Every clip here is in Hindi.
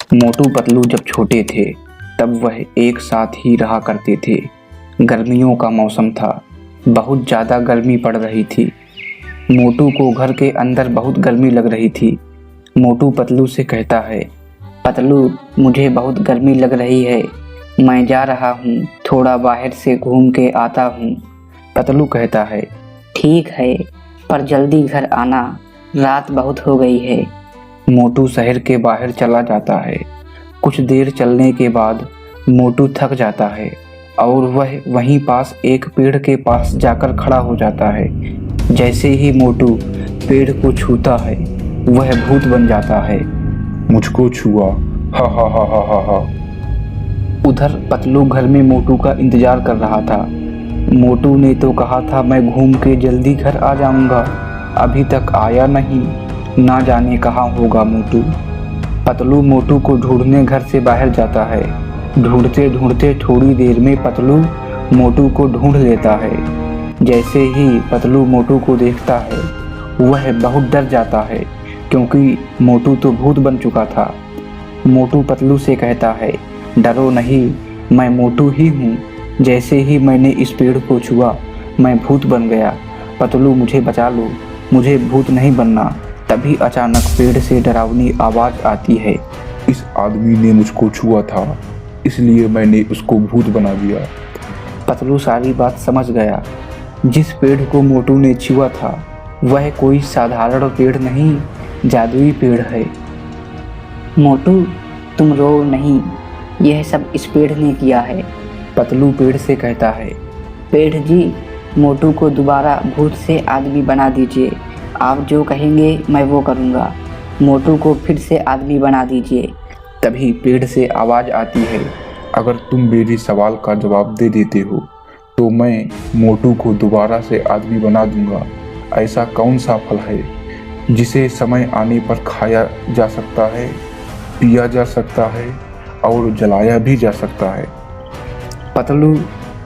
मोटू पतलू जब छोटे थे तब वह एक साथ ही रहा करते थे। गर्मियों का मौसम था, बहुत ज़्यादा गर्मी पड़ रही थी। मोटू को घर के अंदर बहुत गर्मी लग रही थी। मोटू पतलू से कहता है, पतलू मुझे बहुत गर्मी लग रही है, मैं जा रहा हूँ, थोड़ा बाहर से घूम के आता हूँ। पतलू कहता है, ठीक है, पर जल्दी घर आना, रात बहुत हो गई है। मोटू शहर के बाहर चला जाता है। कुछ देर चलने के बाद मोटू थक जाता है और वह वहीं पास एक पेड़ के पास जाकर खड़ा हो जाता है। जैसे ही मोटू पेड़ को छूता है वह भूत बन जाता है। मुझको छुआ, हा हा हा हा हा हा। उधर पतलू घर में मोटू का इंतजार कर रहा था। मोटू ने तो कहा था मैं घूम के जल्दी घर आ जाऊंगा, अभी तक आया नहीं, ना जाने कहाँ होगा मोटू। पतलू मोटू को ढूंढने घर से बाहर जाता है। ढूंढते ढूंढते थोड़ी देर में पतलू मोटू को ढूंढ लेता है। जैसे ही पतलू मोटू को देखता है वह बहुत डर जाता है, क्योंकि मोटू तो भूत बन चुका था। मोटू पतलू से कहता है, डरो नहीं, मैं मोटू ही हूँ। जैसे ही मैंने इस पेड़ को छुआ मैं भूत बन गया। पतलू मुझे बचा लो, मुझे भूत नहीं बनना। तभी अचानक पेड़ से डरावनी आवाज़ आती है, इस आदमी ने मुझको छुआ था, इसलिए मैंने उसको भूत बना दिया। पतलू सारी बात समझ गया। जिस पेड़ को मोटू ने छुआ था वह कोई साधारण पेड़ नहीं, जादुई पेड़ है। मोटू तुम रो नहीं, यह सब इस पेड़ ने किया है। पतलू पेड़ से कहता है, पेड़ जी, मोटू को दोबारा भूत से आदमी बना दीजिए, आप जो कहेंगे मैं वो करूँगा। मोटू को फिर से आदमी बना दीजिए। तभी पेड़ से आवाज़ आती है, अगर तुम मेरे सवाल का जवाब दे देते हो तो मैं मोटू को दोबारा से आदमी बना दूंगा। ऐसा कौन सा फल है जिसे समय आने पर खाया जा सकता है, पिया जा सकता है और जलाया भी जा सकता है? पतलू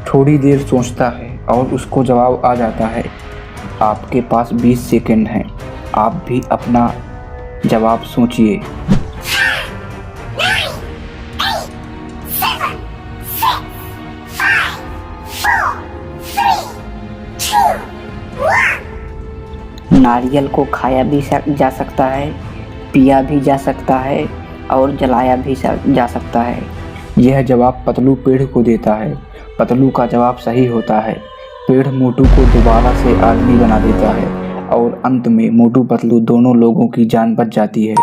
थोड़ी देर सोचता है और उसको जवाब आ जाता है, आपके पास 20 सेकंड हैं, आप भी अपना जवाब सोचिए। नारियल को खाया भी जा सकता है, पिया भी जा सकता है और जलाया भी जा सकता है। यह जवाब पतलू पेड़ को देता है। पतलू का जवाब सही होता है। पेड़ मोटू को दोबारा से आदमी बना देता है और अंत में मोटू पतलू दोनों लोगों की जान बच जाती है।